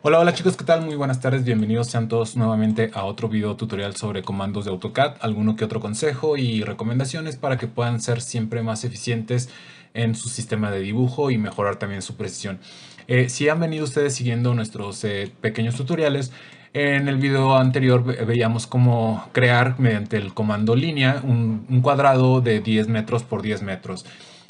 Hola, hola chicos, ¿qué tal? Muy buenas tardes, bienvenidos sean todos nuevamente a otro video tutorial sobre comandos de AutoCAD, alguno que otro consejo y recomendaciones para que puedan ser siempre más eficientes en su sistema de dibujo y mejorar también su precisión. Si han venido ustedes siguiendo nuestros pequeños tutoriales, en el video anterior veíamos cómo crear mediante el comando línea un cuadrado de 10 metros por 10 metros.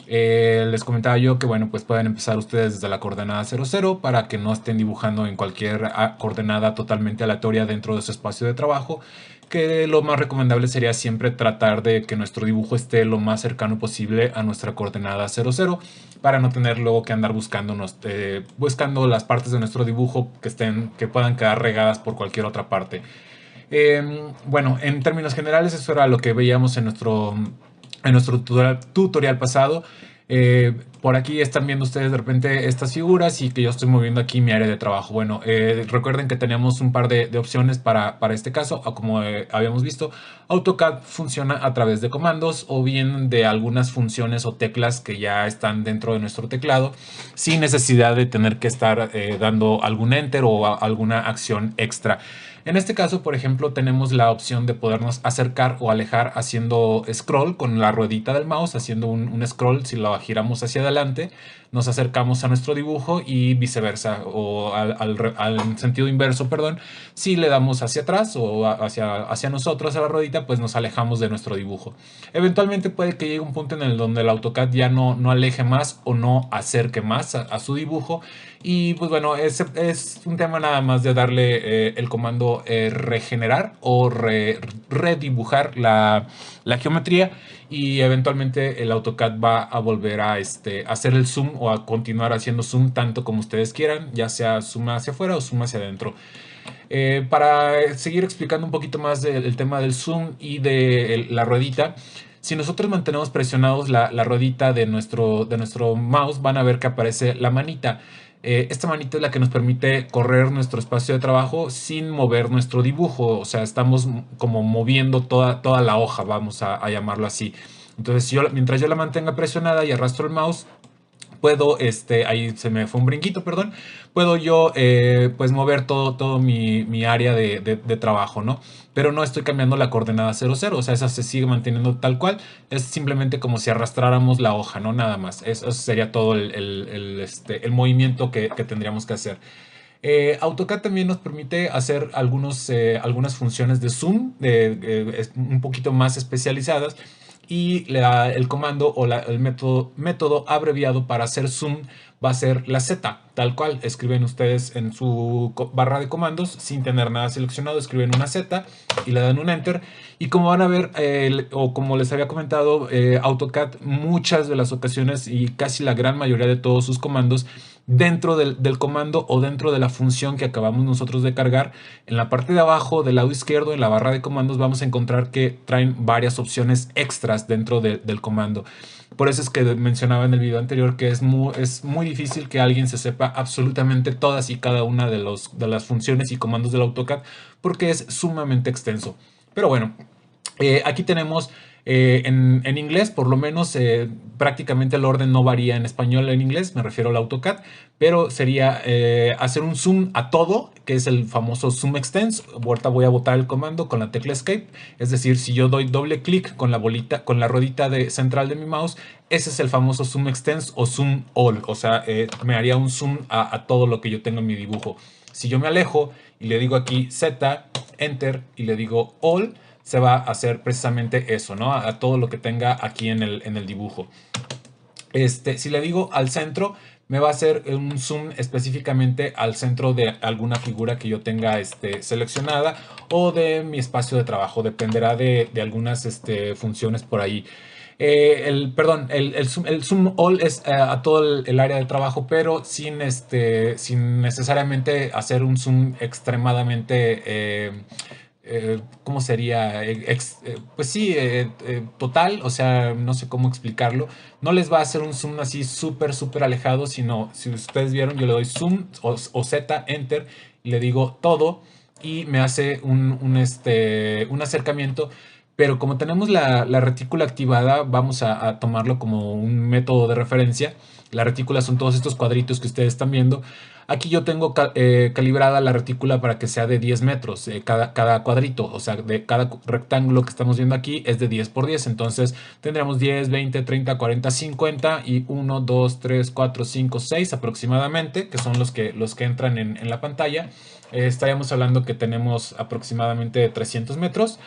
Les comentaba yo que bueno, pues pueden empezar ustedes desde la coordenada 00 para que no estén dibujando en cualquier coordenada totalmente aleatoria dentro de su espacio de trabajo, que lo más recomendable sería siempre tratar de que nuestro dibujo esté lo más cercano posible a nuestra coordenada 00 para no tener luego que andar buscando las partes de nuestro dibujo que puedan quedar regadas por cualquier otra parte. Bueno, en términos generales eso era lo que veíamos en nuestro tutorial pasado. Por aquí están viendo ustedes de repente estas figuras y que yo estoy moviendo aquí mi área de trabajo. Bueno, recuerden que tenemos un par de opciones para este caso. Como habíamos visto, AutoCAD funciona a través de comandos o bien de algunas funciones o teclas que ya están dentro de nuestro teclado sin necesidad de tener que estar dando algún enter o alguna acción extra. En este caso, por ejemplo, tenemos la opción de podernos acercar o alejar haciendo scroll con la ruedita del mouse, haciendo un scroll. Si lo giramos hacia adelante, nos acercamos a nuestro dibujo y viceversa, o al sentido inverso, perdón. Si le damos hacia atrás o hacia nosotros a la ruedita, pues nos alejamos de nuestro dibujo. Eventualmente puede que llegue un punto en el donde el AutoCAD ya no aleje más o no acerque más a su dibujo. Y pues bueno, es un tema nada más de darle el comando regenerar o redibujar la geometría, y eventualmente el AutoCAD va a volver a hacer el zoom o a continuar haciendo zoom tanto como ustedes quieran, ya sea zoom hacia afuera o zoom hacia adentro. Para seguir explicando un poquito más del tema del zoom y de la ruedita, si nosotros mantenemos presionados la ruedita de nuestro mouse, van a ver que aparece la manita. Esta manita es la que nos permite correr nuestro espacio de trabajo sin mover nuestro dibujo. O sea, estamos como moviendo toda la hoja, vamos a llamarlo así. Entonces, mientras yo la mantenga presionada y arrastro el mouse, puedo, ahí se me fue un brinquito, perdón, puedo yo pues mover todo mi área de trabajo, ¿no? Pero no estoy cambiando la coordenada 00, o sea, esa se sigue manteniendo tal cual, es simplemente como si arrastráramos la hoja, ¿no? Nada más, eso sería todo el movimiento que tendríamos que hacer. AutoCAD también nos permite hacer algunas funciones de zoom un poquito más especializadas, y el comando o el método abreviado para hacer zoom va a ser la Z, tal cual. Escriben ustedes en su barra de comandos sin tener nada seleccionado, escriben una Z y le dan un enter. Y como van a ver, o como les había comentado, AutoCAD muchas de las ocasiones y casi la gran mayoría de todos sus comandos, dentro del comando o dentro de la función que acabamos nosotros de cargar, en la parte de abajo del lado izquierdo, en la barra de comandos, vamos a encontrar que traen varias opciones extras dentro del comando. Por eso es que mencionaba en el video anterior que es muy difícil que alguien se sepa absolutamente todas y cada una de las funciones y comandos del AutoCAD, porque es sumamente extenso. Pero bueno, aquí tenemos en inglés, por lo menos, prácticamente el orden no varía en español en inglés, me refiero al AutoCAD, pero sería hacer un zoom a todo, que es el famoso zoom extends. Ahorita voy a botar el comando con la tecla escape, es decir, si yo doy doble clic con la bolita, con la ruedita central de mi mouse, ese es el famoso zoom extends o zoom all, o sea, me haría un zoom a todo lo que yo tengo en mi dibujo. Si yo me alejo y le digo aquí Z, enter, y le digo all, se va a hacer precisamente eso, ¿no? A todo lo que tenga aquí en el dibujo. Si le digo al centro, me va a hacer un zoom específicamente al centro de alguna figura que yo tenga seleccionada, o de mi espacio de trabajo, dependerá de algunas funciones por ahí. Perdón, el zoom all es a todo el área de trabajo, pero sin necesariamente hacer un zoom extremadamente ¿cómo sería? Pues sí, total, o sea, no sé cómo explicarlo. No les va a hacer un zoom así súper alejado, sino, si ustedes vieron, yo le doy zoom o Z, enter, y le digo todo, y me hace un acercamiento. Pero como tenemos la retícula activada, vamos a tomarlo como un método de referencia. La retícula son todos estos cuadritos que ustedes están viendo. Aquí yo tengo calibrada la retícula para que sea de 10 metros, cada cuadrito, o sea, de cada rectángulo que estamos viendo aquí es de 10 por 10, entonces tendríamos 10, 20, 30, 40, 50 y 1, 2, 3, 4, 5, 6 aproximadamente, que son los que entran en la pantalla. Estaríamos hablando que tenemos aproximadamente 300 metros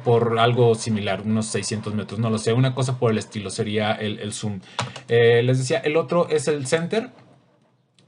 por algo similar, unos 600 metros, no lo sé, una cosa por el estilo sería el zoom. Les decía, el otro es el center,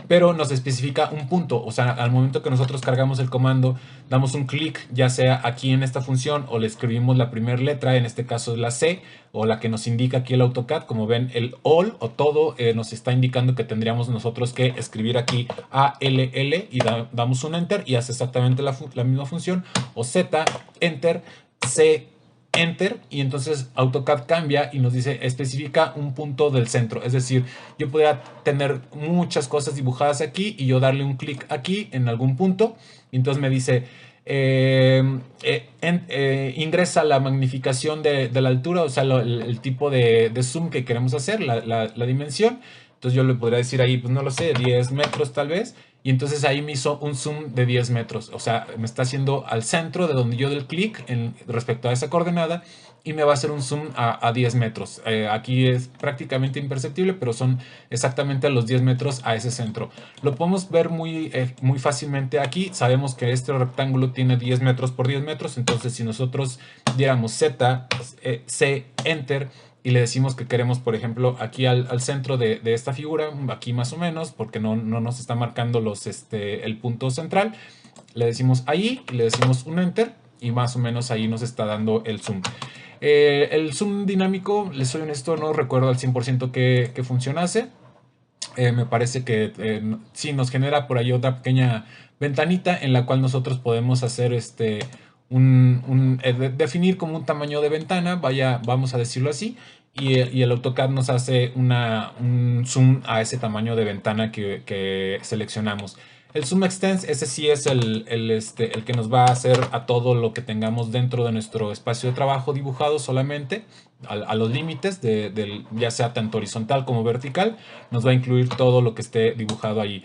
pero nos especifica un punto, o sea, al momento que nosotros cargamos el comando, damos un clic, ya sea aquí en esta función o le escribimos la primera letra, en este caso es la C, o la que nos indica aquí el AutoCAD. Como ven, el all o todo nos está indicando que tendríamos nosotros que escribir aquí ALL y damos un enter y hace exactamente la misma función, o Z, enter, C, enter, y entonces AutoCAD cambia y nos dice especifica un punto del centro. Es decir, yo podría tener muchas cosas dibujadas aquí y yo darle un clic aquí en algún punto y entonces me dice ingresa la magnificación de la altura, o sea, el tipo de zoom que queremos hacer, la dimensión. Entonces yo le podría decir ahí, pues no lo sé, 10 metros tal vez. Y entonces ahí me hizo un zoom de 10 metros. O sea, me está haciendo al centro de donde yo del clic respecto a esa coordenada. Y me va a hacer un zoom a 10 metros. Aquí es prácticamente imperceptible, pero son exactamente a los 10 metros a ese centro. Lo podemos ver muy fácilmente aquí. Sabemos que este rectángulo tiene 10 metros por 10 metros. Entonces si nosotros diéramos Z, C, Enter, y le decimos que queremos, por ejemplo, aquí al centro de esta figura, aquí más o menos, porque no nos está marcando el punto central, le decimos ahí, y le decimos un enter, y más o menos ahí nos está dando el zoom. El zoom dinámico, les soy honesto, no recuerdo al 100% que funcionase. Me parece que sí nos genera por ahí otra pequeña ventanita en la cual nosotros podemos hacer definir como un tamaño de ventana, vamos a decirlo así, y el AutoCAD nos hace un zoom a ese tamaño de ventana que seleccionamos. El Zoom Extends, ese sí es el que nos va a hacer a todo lo que tengamos dentro de nuestro espacio de trabajo dibujado solamente, a los límites, ya sea tanto horizontal como vertical, nos va a incluir todo lo que esté dibujado ahí.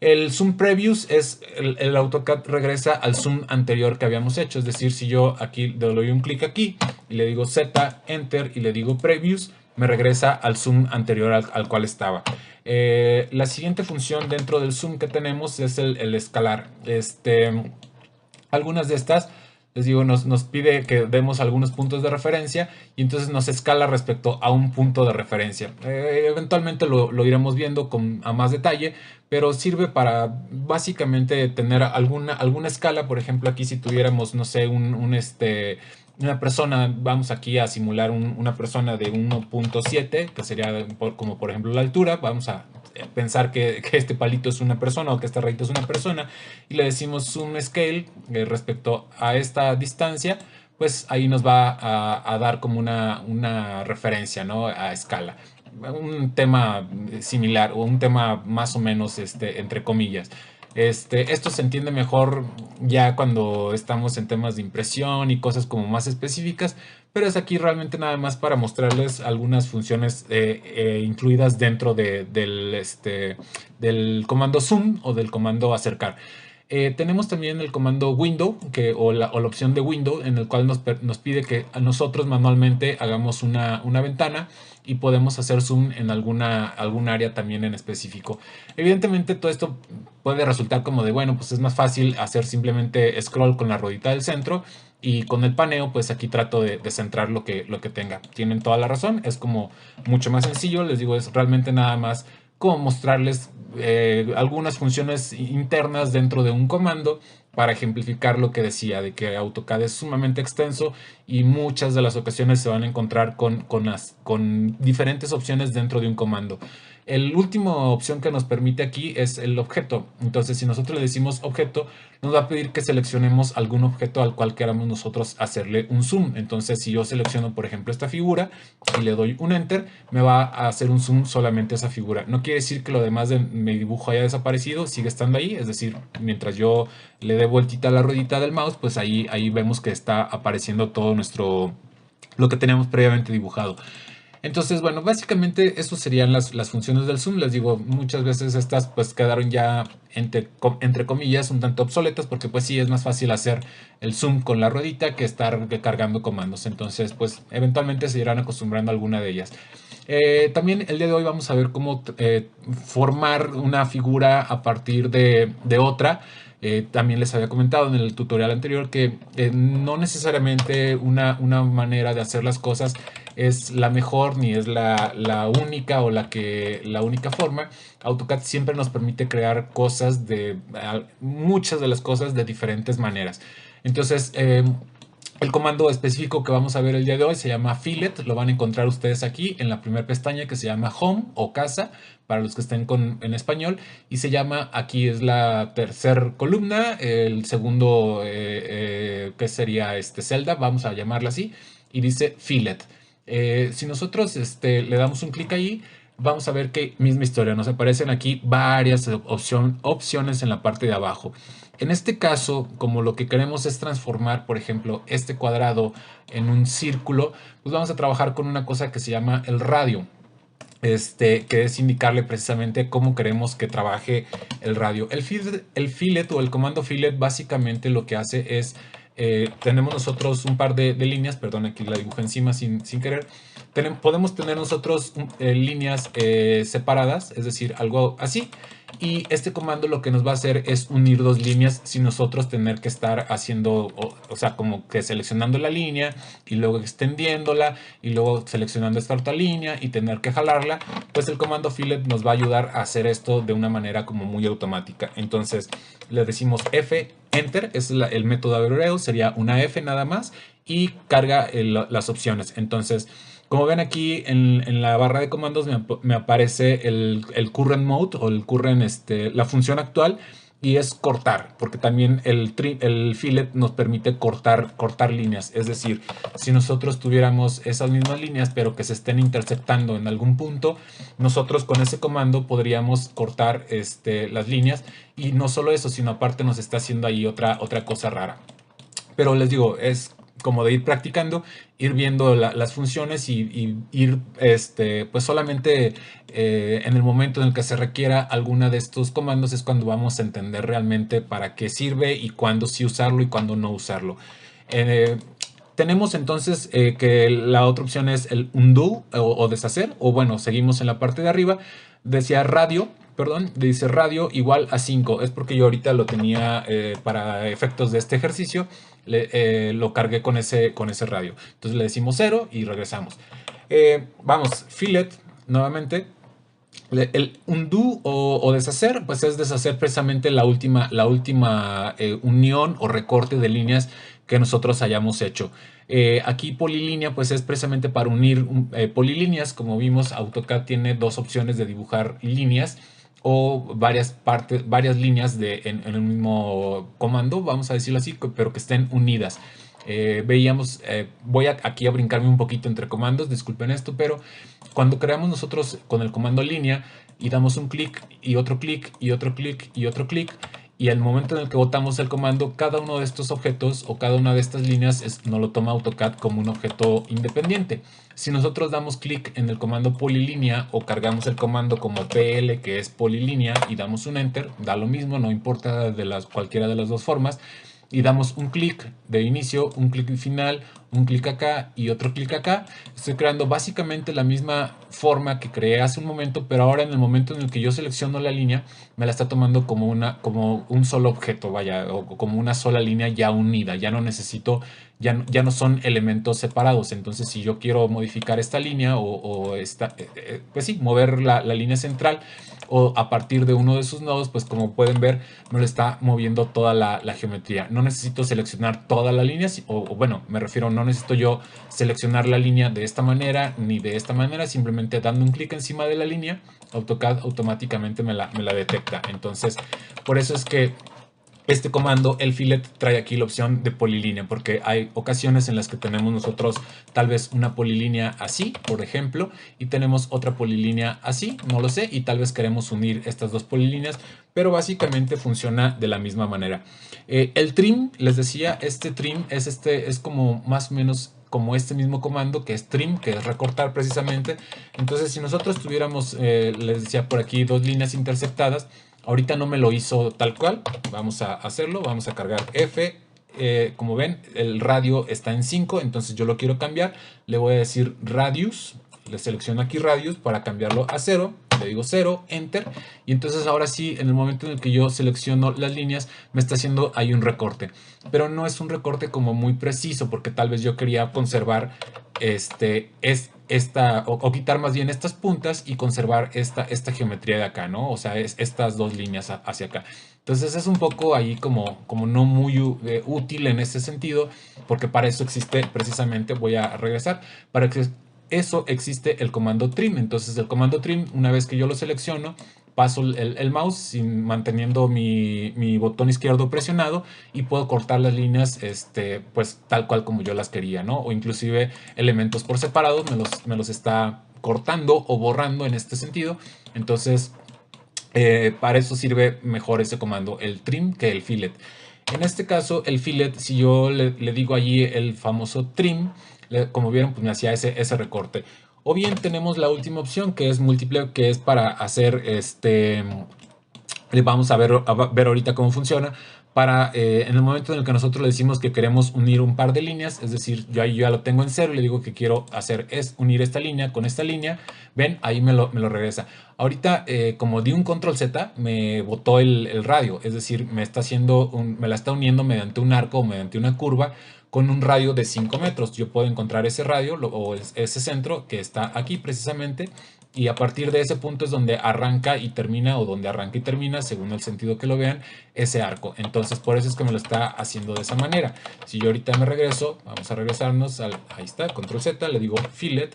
El Zoom Previous es el AutoCAD regresa al zoom anterior que habíamos hecho. Es decir, si yo aquí le doy un clic aquí y le digo Z, Enter y le digo Previous, me regresa al zoom anterior al cual estaba. La siguiente función dentro del zoom que tenemos es el escalar. Algunas de estas, les digo, nos pide que demos algunos puntos de referencia y entonces nos escala respecto a un punto de referencia. Eventualmente lo iremos viendo a más detalle, pero sirve para básicamente tener alguna escala. Por ejemplo, aquí si tuviéramos, no sé, una persona, vamos aquí a simular una persona de 1.7, que sería como por ejemplo la altura. Vamos a pensar que este palito es una persona o que este rayito es una persona y le decimos zoom scale respecto a esta distancia, pues ahí nos va a dar como una referencia, ¿no? A escala. Un tema similar o un tema más o menos entre comillas. Esto se entiende mejor ya cuando estamos en temas de impresión y cosas como más específicas, pero es aquí realmente nada más para mostrarles algunas funciones incluidas dentro del comando zoom o del comando acercar. Tenemos también el comando window o la opción de window, en el cual nos pide que a nosotros manualmente hagamos una ventana y podemos hacer zoom en algún área también en específico. Evidentemente todo esto puede resultar como de, bueno, pues es más fácil hacer simplemente scroll con la ruedita del centro, y con el paneo pues aquí trato de centrar lo que tenga. Tienen toda la razón, es como mucho más sencillo. Les digo, es realmente nada más como mostrarles algunas funciones internas dentro de un comando para ejemplificar lo que decía, de que AutoCAD es sumamente extenso y muchas de las ocasiones se van a encontrar con diferentes opciones dentro de un comando. La última opción que nos permite aquí es el objeto. Entonces, si nosotros le decimos objeto, nos va a pedir que seleccionemos algún objeto al cual queramos nosotros hacerle un zoom. Entonces, si yo selecciono, por ejemplo, esta figura y le doy un enter, me va a hacer un zoom solamente a esa figura. No quiere decir que lo demás de mi dibujo haya desaparecido, sigue estando ahí. Es decir, mientras yo le dé vueltita a la ruedita del mouse, pues ahí vemos que está apareciendo todo lo que tenemos previamente dibujado. Entonces, bueno, básicamente eso serían las funciones del zoom. Les digo, muchas veces estas pues quedaron ya entre comillas un tanto obsoletas porque pues sí es más fácil hacer el zoom con la ruedita que estar cargando comandos. Entonces, pues eventualmente se irán acostumbrando a alguna de ellas. También el día de hoy vamos a ver cómo formar una figura a partir de otra. También les había comentado en el tutorial anterior que no necesariamente una manera de hacer las cosas es la mejor ni es la única o la única forma. AutoCAD siempre nos permite crear cosas muchas de las cosas de diferentes maneras. Entonces, el comando específico que vamos a ver el día de hoy se llama fillet. Lo van a encontrar ustedes aquí en la primera pestaña que se llama home o casa para los que estén en español, y se llama, aquí es la tercera columna, el segundo que sería celda, vamos a llamarla así, y dice fillet. Si nosotros le damos un clic ahí, vamos a ver que misma historia, nos aparecen aquí varias opciones en la parte de abajo. En este caso, como lo que queremos es transformar, por ejemplo, este cuadrado en un círculo, pues vamos a trabajar con una cosa que se llama el radio. Que es indicarle precisamente cómo queremos que trabaje el radio. El fillet o el comando fillet básicamente lo que hace es, tenemos nosotros un par de líneas, perdón, aquí la dibujé encima sin querer. Podemos tener nosotros líneas separadas, es decir, algo así. Y este comando lo que nos va a hacer es unir dos líneas sin nosotros tener que estar haciendo, o sea, como que seleccionando la línea y luego extendiéndola y luego seleccionando esta otra línea y tener que jalarla. Pues el comando fillet nos va a ayudar a hacer esto de una manera como muy automática. Entonces le decimos F, Enter, es el método de hebreo, sería una F nada más y carga las opciones. Entonces, como ven aquí en la barra de comandos me aparece el current mode o la función actual, y es cortar, porque también el fillet nos permite cortar líneas. Es decir, si nosotros tuviéramos esas mismas líneas pero que se estén interceptando en algún punto, nosotros con ese comando podríamos cortar las líneas, y no solo eso, sino aparte nos está haciendo ahí otra cosa rara. Pero les digo, es como de ir practicando, ir viendo las funciones y ir pues solamente en el momento en el que se requiera alguna de estos comandos es cuando vamos a entender realmente para qué sirve y cuándo sí usarlo y cuándo no usarlo. Eh, Tenemos entonces que la otra opción es el undo o deshacer, o bueno, seguimos en la parte de arriba, decía radio, perdón, dice radio igual a 5, es porque yo ahorita lo tenía para efectos de este ejercicio, lo cargué con ese radio. Entonces le decimos 0 y regresamos. Vamos, fillet, nuevamente. El undo o deshacer, pues es deshacer precisamente la última unión o recorte de líneas que nosotros hayamos hecho. Aquí polilínea, pues es precisamente para unir polilíneas. Como vimos, AutoCAD tiene dos opciones de dibujar líneas o varias líneas en el mismo comando, vamos a decirlo así, pero que estén unidas. Veíamos, voy aquí a brincarme un poquito entre comandos, disculpen esto, pero cuando creamos nosotros con el comando línea y damos un clic y otro clic y otro clic y otro clic, y al momento en el que botamos el comando, cada uno de estos objetos o cada una de estas líneas nos lo toma AutoCAD como un objeto independiente. Si nosotros damos clic en el comando polilínea o cargamos el comando como PL, que es polilínea, y damos un Enter, da lo mismo, no importa cualquiera de las dos formas, y damos un clic de inicio, un clic final, un clic acá y otro clic acá, estoy creando básicamente la misma forma que creé hace un momento, pero ahora en el momento en el que yo selecciono la línea, me la está tomando como un solo objeto, vaya, o como una sola línea ya unida. Ya no necesito, ya no son elementos separados. Entonces, si yo quiero modificar esta línea pues sí, mover la línea central o a partir de uno de sus nodos, pues como pueden ver, me lo está moviendo toda la geometría. No necesito seleccionar toda la línea, o bueno, me refiero, no necesito yo seleccionar la línea de esta manera ni de esta manera, simplemente dando un clic encima de la línea, AutoCAD automáticamente me la detecta. Entonces, por eso es que este comando, el fillet, trae aquí la opción de polilínea, porque hay ocasiones en las que tenemos nosotros tal vez una polilínea así, por ejemplo, y tenemos otra polilínea así, no lo sé, y tal vez queremos unir estas dos polilíneas, pero básicamente funciona de la misma manera. El trim, les decía, este trim es como más o menos como este mismo comando que es trim, que es recortar precisamente. Entonces si nosotros tuviéramos, les decía por aquí, dos líneas interceptadas, ahorita no me lo hizo tal cual. Vamos a hacerlo, vamos a cargar F. Como ven, el radio está en 5, entonces yo lo quiero cambiar. Le voy a decir radius, le selecciono aquí radius para cambiarlo a 0. Le digo 0, enter, y entonces ahora sí, en el momento en el que yo selecciono las líneas, me está haciendo ahí un recorte, pero no es un recorte como muy preciso, porque tal vez yo quería conservar o quitar más bien estas puntas y conservar esta geometría de acá, ¿no? O sea, estas dos líneas hacia acá. Entonces es un poco ahí como no muy útil en ese sentido, porque para eso existe precisamente, voy a regresar, para que eso existe el comando trim. Entonces el comando trim, una vez que yo lo selecciono, paso el mouse manteniendo mi botón izquierdo presionado y puedo cortar las líneas pues tal cual como yo las quería, ¿no? O inclusive elementos por separado me los está cortando o borrando en este sentido. Entonces para eso sirve mejor ese comando, el trim, que el fillet. En este caso, el fillet, si yo le digo allí el famoso trim, como vieron, pues me hacía ese recorte. O bien tenemos la última opción, que es múltiple, que es para hacer vamos a ver ahorita cómo funciona. En el momento en el que nosotros le decimos que queremos unir un par de líneas, es decir, yo ahí ya lo tengo en 0 y le digo que quiero hacer es unir esta línea con esta línea, ven, ahí me lo regresa. Ahorita, como di un control Z, me botó el radio, es decir, me la está uniendo mediante un arco o mediante una curva con un radio de 5 metros. Yo puedo encontrar ese radio o ese centro que está aquí precisamente, y a partir de ese punto es donde arranca y termina, o donde arranca y termina, según el sentido que lo vean, ese arco. Entonces por eso es que me lo está haciendo de esa manera. Si yo ahorita me regreso, vamos a regresarnos ahí está, control Z, le digo fillet,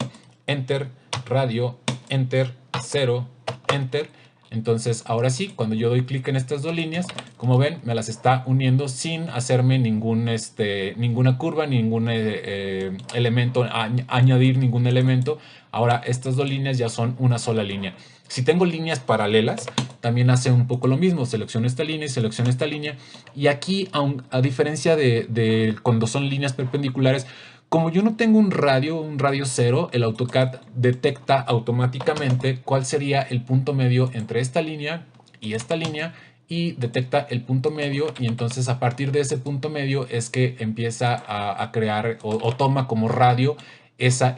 enter, radio, enter, 0, enter. Entonces ahora sí, cuando yo doy clic en estas dos líneas, como ven, me las está uniendo sin hacerme ninguna curva, ningún elemento, añadir ningún elemento. Ahora estas dos líneas ya son una sola línea. Si tengo líneas paralelas, también hace un poco lo mismo. Selecciono esta línea y selecciono esta línea. Y aquí, a diferencia de cuando son líneas perpendiculares, como yo no tengo un radio 0, el AutoCAD detecta automáticamente cuál sería el punto medio entre esta línea y detecta el punto medio, y entonces a partir de ese punto medio es que empieza a crear o toma como radio esa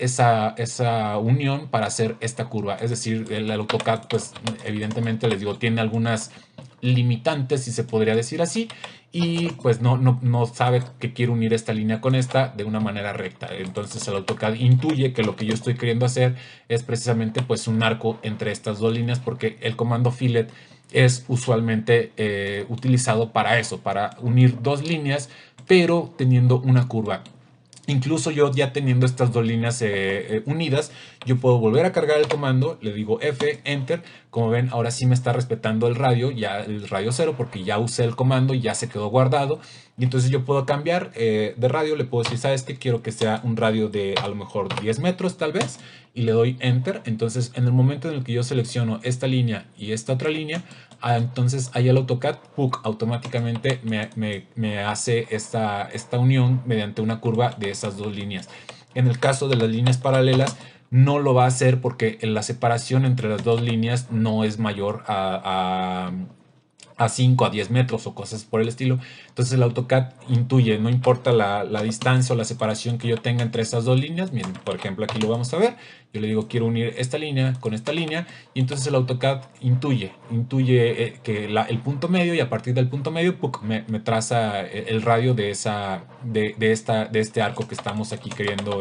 unión para hacer esta curva. Es decir, el AutoCAD pues evidentemente les digo tiene algunas limitantes, si se podría decir así, y pues no sabe que quiere unir esta línea con esta de una manera recta. Entonces el AutoCAD intuye que lo que yo estoy queriendo hacer es precisamente pues un arco entre estas dos líneas, porque el comando fillet es usualmente utilizado para eso, para unir dos líneas pero teniendo una curva. Incluso yo ya teniendo estas dos líneas unidas, yo puedo volver a cargar el comando, le digo F, Enter. Como ven, ahora sí me está respetando el radio 0, porque ya usé el comando y ya se quedó guardado. Y entonces yo puedo cambiar de radio, le puedo decir, ¿sabes qué? Quiero que sea un radio de a lo mejor 10 metros tal vez, y le doy Enter. Entonces en el momento en el que yo selecciono esta línea y esta otra línea, entonces ahí el AutoCAD automáticamente me hace esta unión mediante una curva de esas dos líneas. En el caso de las líneas paralelas no lo va a hacer, porque la separación entre las dos líneas no es mayor a 5 a 10 metros o cosas por el estilo. Entonces el AutoCAD intuye, no importa la distancia o la separación que yo tenga entre esas dos líneas. Miren, por ejemplo, aquí lo vamos a ver. Yo le digo, quiero unir esta línea con esta línea, y entonces el AutoCAD intuye que el punto medio, y a partir del punto medio me traza el radio de este arco que estamos aquí queriendo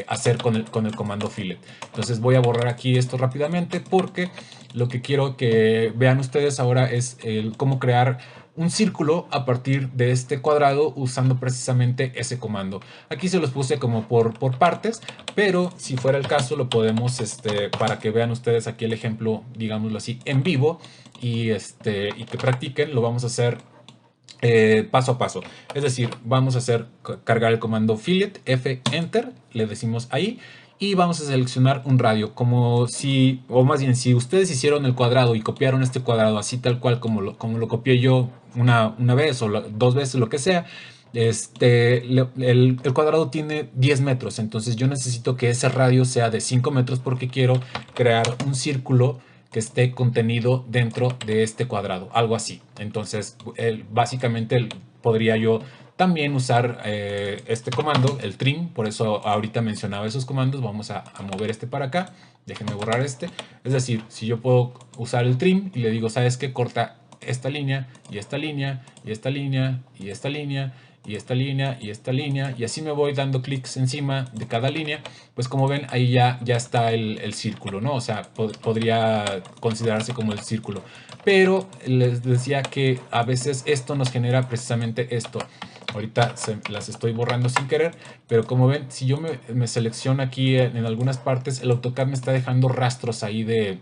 hacer con el comando fillet. Entonces voy a borrar aquí esto rápidamente, porque lo que quiero que vean ustedes ahora es cómo crear un círculo a partir de este cuadrado usando precisamente ese comando. Aquí se los puse como por partes, pero si fuera el caso lo podemos, para que vean ustedes aquí el ejemplo, digámoslo así, en vivo, y que practiquen, lo vamos a hacer paso a paso. Es decir, vamos a cargar el comando fillet, F, Enter, le decimos ahí, y vamos a seleccionar un radio, o más bien, si ustedes hicieron el cuadrado y copiaron este cuadrado así tal cual como lo copié yo una vez o dos veces, lo que sea, el cuadrado tiene 10 metros, entonces yo necesito que ese radio sea de 5 metros porque quiero crear un círculo que esté contenido dentro de este cuadrado, algo así. Entonces, básicamente podría yo también usar este comando, el trim, por eso ahorita mencionaba esos comandos. Vamos a mover este para acá, déjenme borrar este. Es decir, si yo puedo usar el trim y le digo, ¿sabes qué? Corta esta línea y esta línea y esta línea y esta línea y esta línea y esta línea, y así me voy dando clics encima de cada línea. Pues como ven, ahí ya está el círculo, ¿no? O sea, podría considerarse como el círculo. Pero les decía que a veces esto nos genera precisamente esto. Ahorita las estoy borrando sin querer, pero como ven, si yo me selecciono aquí en algunas partes, el AutoCAD me está dejando rastros ahí de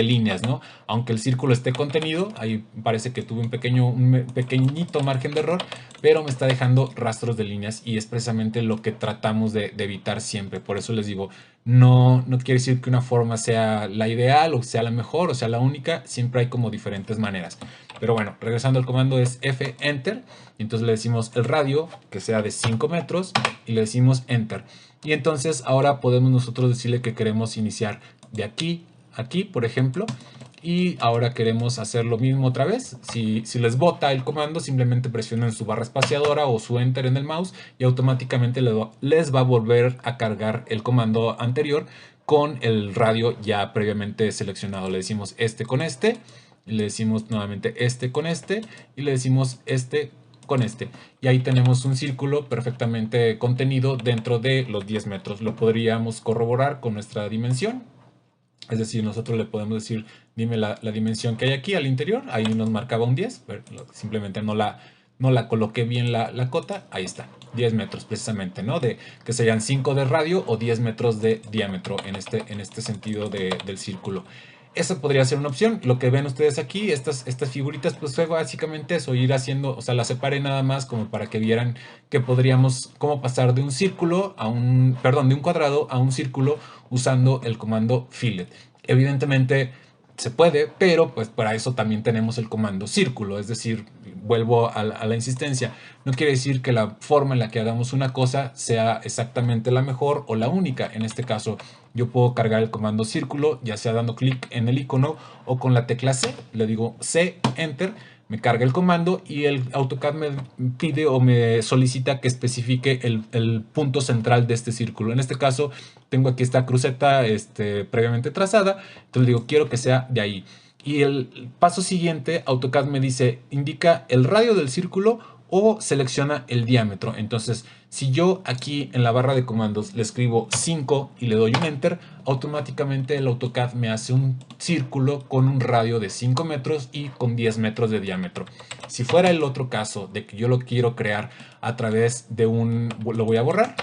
líneas, ¿no? Aunque el círculo esté contenido, ahí parece que tuve un pequeñito margen de error, pero me está dejando rastros de líneas y es precisamente lo que tratamos de evitar siempre. Por eso les digo, no quiere decir que una forma sea la ideal o sea la mejor o sea la única, siempre hay como diferentes maneras. Pero bueno, regresando al comando es F, Enter, y entonces le decimos el radio que sea de 5 metros y le decimos Enter. Y entonces ahora podemos nosotros decirle que queremos iniciar de aquí aquí, por ejemplo, y ahora queremos hacer lo mismo otra vez. Si les bota el comando, simplemente presionen su barra espaciadora o su enter en el mouse y automáticamente les va a volver a cargar el comando anterior con el radio ya previamente seleccionado. Le decimos este con este, y le decimos nuevamente este con este, y le decimos este con este. Y ahí tenemos un círculo perfectamente contenido dentro de los 10 metros. Lo podríamos corroborar con nuestra dimensión. Es decir, nosotros le podemos decir, dime la dimensión que hay aquí al interior. Ahí nos marcaba un 10, pero simplemente no la coloqué bien la cota. Ahí está, 10 metros precisamente, ¿no? Que serían 5 de radio o 10 metros de diámetro en este sentido del círculo. Esa podría ser una opción. Lo que ven ustedes aquí, estas figuritas, pues fue básicamente eso, ir haciendo, o sea, las separé nada más como para que vieran que podríamos, cómo pasar de un círculo de un cuadrado a un círculo usando el comando fillet. Evidentemente se puede, pero pues para eso también tenemos el comando círculo, es decir, vuelvo a la insistencia, no quiere decir que la forma en la que hagamos una cosa sea exactamente la mejor o la única. En este caso, yo puedo cargar el comando círculo, ya sea dando clic en el icono o con la tecla C, le digo C, Enter, me carga el comando y el AutoCAD me pide o me solicita que especifique el punto central de este círculo. En este caso, tengo aquí esta cruceta previamente trazada, entonces digo, quiero que sea de ahí. Y el paso siguiente, AutoCAD me dice, indica el radio del círculo o selecciona el diámetro. Entonces, si yo aquí en la barra de comandos le escribo 5 y le doy un Enter, automáticamente el AutoCAD me hace un círculo con un radio de 5 metros y con 10 metros de diámetro. Si fuera el otro caso de que yo lo quiero crear a través de lo voy a borrar.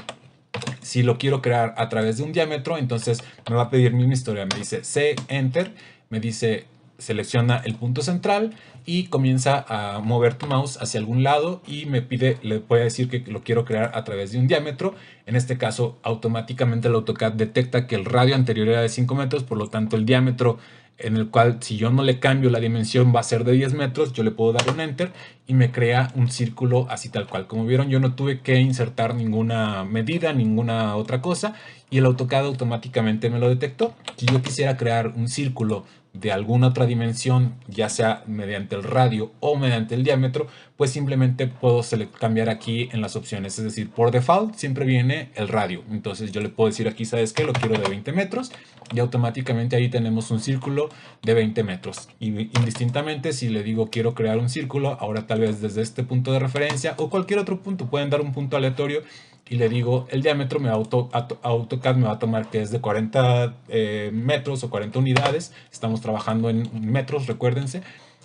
Si lo quiero crear a través de un diámetro, entonces me va a pedir misma historia. Me dice C, Enter, me dice selecciona el punto central y comienza a mover tu mouse hacia algún lado y me pide, le voy a decir que lo quiero crear a través de un diámetro. En este caso, automáticamente el AutoCAD detecta que el radio anterior era de 5 metros, por lo tanto el diámetro en el cual si yo no le cambio la dimensión va a ser de 10 metros, yo le puedo dar un Enter y me crea un círculo así tal cual. Como vieron, yo no tuve que insertar ninguna medida, ninguna otra cosa y el AutoCAD automáticamente me lo detectó. Si yo quisiera crear un círculo de alguna otra dimensión, ya sea mediante el radio o mediante el diámetro, pues simplemente puedo cambiar aquí en las opciones. Es decir, por default siempre viene el radio. Entonces yo le puedo decir aquí, ¿sabes qué? Lo quiero de 20 metros y automáticamente ahí tenemos un círculo de 20 metros. Y indistintamente si le digo quiero crear un círculo, ahora tal vez desde este punto de referencia o cualquier otro punto, pueden dar un punto aleatorio y le digo el diámetro, AutoCAD me va a tomar que es de 40 metros o 40 unidades. Estamos trabajando en metros, recuérdense.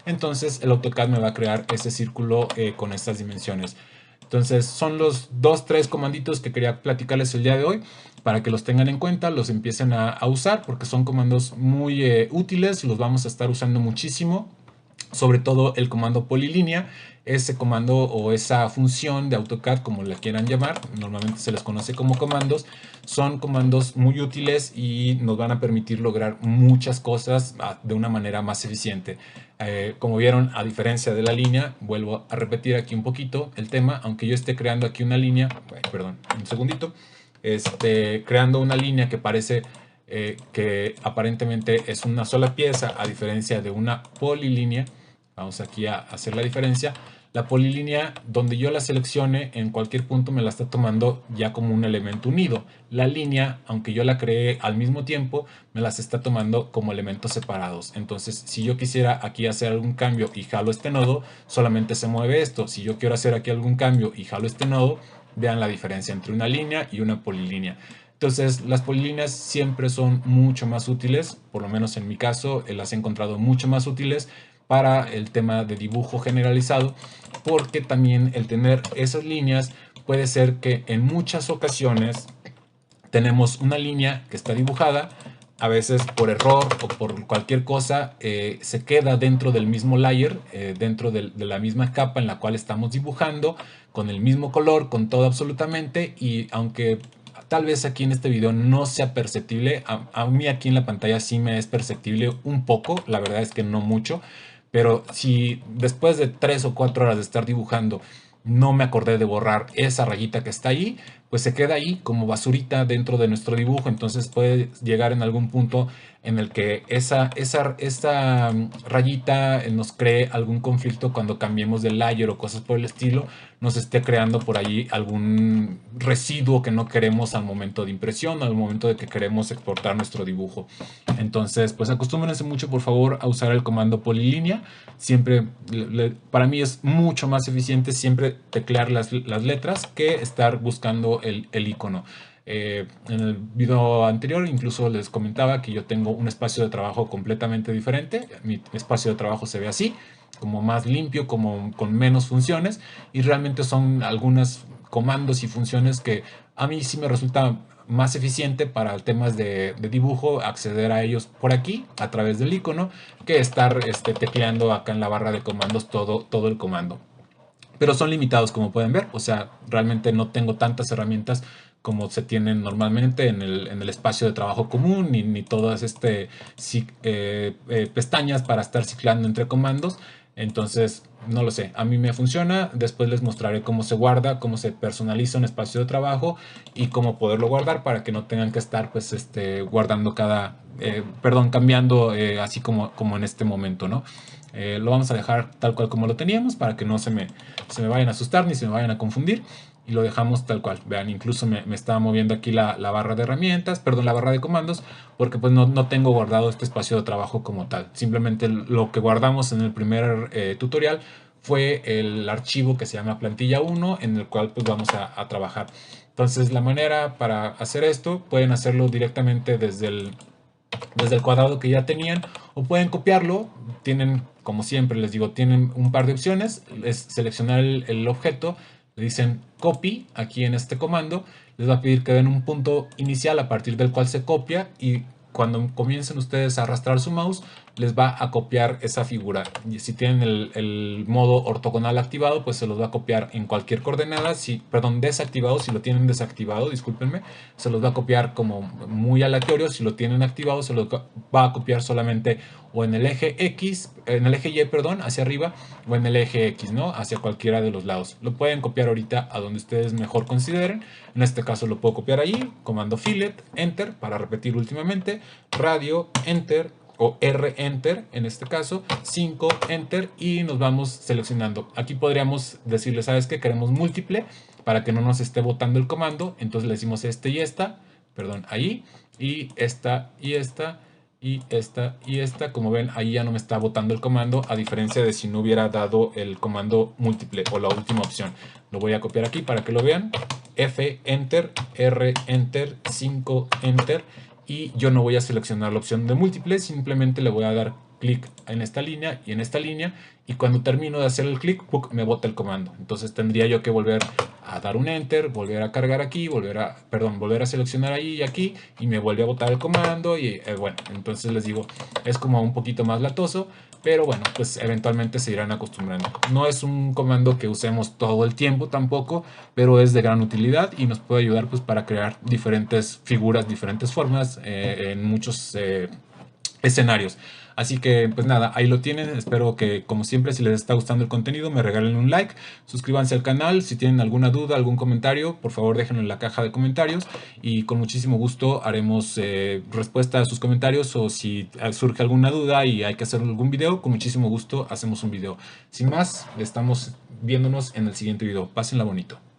Entonces el AutoCAD me va a crear ese círculo con estas dimensiones. Entonces son los 2-3 comanditos que quería platicarles el día de hoy para que los tengan en cuenta, los empiecen a usar porque son comandos muy útiles, los vamos a estar usando muchísimo. sobre todo el comando polilínea. Ese comando o esa función de AutoCAD, como la quieran llamar, normalmente se les conoce como comandos, son comandos muy útiles y nos van a permitir lograr muchas cosas de una manera más eficiente. Como vieron, a diferencia de la línea, vuelvo a repetir aquí un poquito el tema, aunque yo esté creando aquí una línea, perdón, un segundito, creando una línea que parece que aparentemente es una sola pieza, a diferencia de una polilínea. Vamos aquí a hacer la diferencia. La polilínea, donde yo la seleccione, en cualquier punto me la está tomando ya como un elemento unido. La línea, aunque yo la creé al mismo tiempo, me las está tomando como elementos separados. Entonces, si yo quisiera aquí hacer algún cambio y jalo este nodo, solamente se mueve esto. Si yo quiero hacer aquí algún cambio y jalo este nodo, vean la diferencia entre una línea y una polilínea. Entonces, las polilíneas siempre son mucho más útiles, por lo menos en mi caso, las he encontrado mucho más útiles para el tema de dibujo generalizado, porque también el tener esas líneas puede ser que en muchas ocasiones tenemos una línea que está dibujada, a veces por error o por cualquier cosa se queda dentro del mismo layer, dentro de la misma capa en la cual estamos dibujando, con el mismo color, con todo absolutamente, y aunque tal vez aquí en este video no sea perceptible, a mí aquí en la pantalla sí me es perceptible un poco, la verdad es que no mucho, pero si después de 3 o 4 horas de estar dibujando no me acordé de borrar esa rayita que está ahí, pues se queda ahí como basurita dentro de nuestro dibujo. Entonces puede llegar en algún punto en el que esa rayita nos cree algún conflicto cuando cambiemos de layer o cosas por el estilo, nos esté creando por ahí algún residuo que no queremos al momento de impresión, al momento de que queremos exportar nuestro dibujo. Entonces, pues acostúmbrense mucho, por favor, a usar el comando polilínea. Siempre, para mí es mucho más eficiente siempre teclear las letras que estar buscando el icono. En el video anterior incluso les comentaba que yo tengo un espacio de trabajo completamente diferente. Mi espacio de trabajo se ve así, como más limpio, como con menos funciones, y realmente son algunos comandos y funciones que a mí sí me resulta más eficiente para temas de dibujo acceder a ellos por aquí a través del icono que estar tecleando acá en la barra de comandos todo el comando. Pero son limitados, como pueden ver, o sea, realmente no tengo tantas herramientas como se tienen normalmente en el espacio de trabajo común, ni todas pestañas para estar ciclando entre comandos. Entonces, no lo sé, a mí me funciona. Después les mostraré cómo se guarda, cómo se personaliza un espacio de trabajo y cómo poderlo guardar para que no tengan que estar pues guardando cambiando así como en este momento, ¿no? Lo vamos a dejar tal cual como lo teníamos para que no se me vayan a asustar ni se me vayan a confundir, y lo dejamos tal cual. Vean, incluso me estaba moviendo aquí la barra de herramientas, perdón, la barra de comandos, porque pues no tengo guardado este espacio de trabajo como tal. Simplemente lo que guardamos en el primer tutorial fue el archivo que se llama plantilla 1, en el cual pues vamos a trabajar. Entonces la manera para hacer esto, pueden hacerlo directamente desde el cuadrado que ya tenían, o pueden copiarlo. Tienen, como siempre les digo, tienen un par de opciones. Es seleccionar el objeto, le dicen copy aquí en este comando, les va a pedir que den un punto inicial a partir del cual se copia, y cuando comiencen ustedes a arrastrar su mouse les va a copiar esa figura. Y si tienen el modo ortogonal activado, pues se los va a copiar en cualquier coordenada. Desactivado, si lo tienen desactivado, discúlpenme, se los va a copiar como muy aleatorio. Si lo tienen activado, se los va a copiar solamente o en el eje X, en el eje Y, perdón, hacia arriba, o en el eje X, ¿no? Hacia cualquiera de los lados. Lo pueden copiar ahorita a donde ustedes mejor consideren. En este caso lo puedo copiar allí, comando fillet, enter, para repetir últimamente, radio, enter, o R enter en este caso, 5 enter, y nos vamos seleccionando. Aquí podríamos decirle, ¿sabes qué? Queremos múltiple para que no nos esté botando el comando. Entonces le decimos y esta, perdón, ahí, y esta y esta y esta y esta. Como ven, ahí ya no me está botando el comando, a diferencia de si no hubiera dado el comando múltiple o la última opción. Lo voy a copiar aquí para que lo vean. F enter, R enter, 5 enter, y yo no voy a seleccionar la opción de múltiple, simplemente le voy a dar clic en esta línea y en esta línea, y cuando termino de hacer el clic, me bota el comando. Entonces tendría yo que volver a dar un enter, volver a cargar aquí, volver a seleccionar ahí y aquí, y me vuelve a botar el comando. Y bueno, entonces les digo, es como un poquito más latoso, pero bueno, pues eventualmente se irán acostumbrando. No es un comando que usemos todo el tiempo tampoco, pero es de gran utilidad y nos puede ayudar pues para crear diferentes figuras, diferentes formas en muchos escenarios. Así que pues nada, ahí lo tienen. Espero que, como siempre, si les está gustando el contenido, me regalen un like, suscríbanse al canal. Si tienen alguna duda, algún comentario, por favor déjenlo en la caja de comentarios y con muchísimo gusto haremos respuesta a sus comentarios, o si surge alguna duda y hay que hacer algún video, con muchísimo gusto hacemos un video. Sin más, estamos viéndonos en el siguiente video. Pásenla bonito.